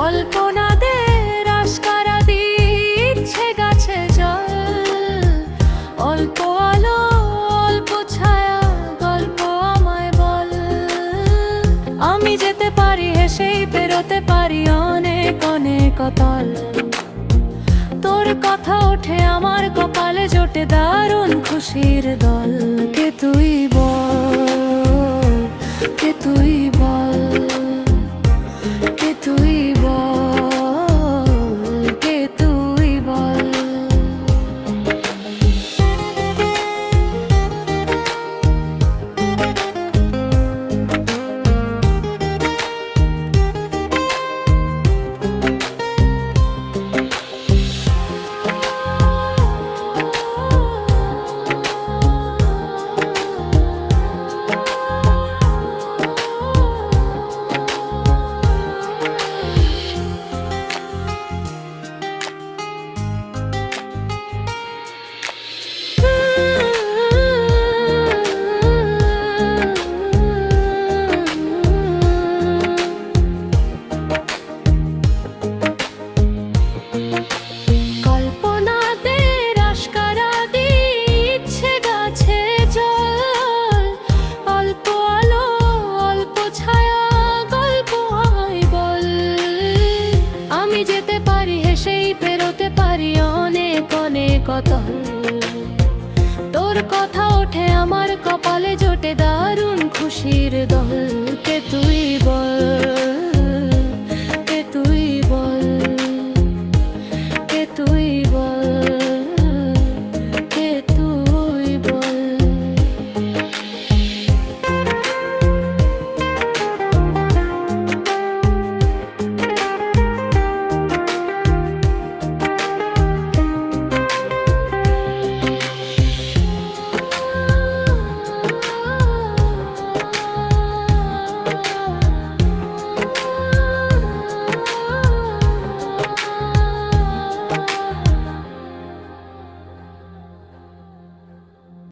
কল্পনাদের আশকারা দিচ্ছে গাছে জল, অল্প আলো অল্প ছায়া গল্প আমায় বল। আমি যেতে পারি হেসেই পেরোতে পারি অনেক অনেক অতল। তোর কথা ওঠে আমার কপালে জোটে দারুণ খুশির দল। কে তুই বল, কে তুই বল, কে তুই বল, কে তুই বল। কল্পনাদের আশকারা দিচ্ছে গাছে জল, অল্প আলো অল্প ছায়া গল্প আমায় বল। আমি যেতে পারি হেসেই পেরোতে পারি অনেক অনেক অতল। তোর কথা ওঠে আমার কপালে জোটে দারুণ খুশির দল। কে তুই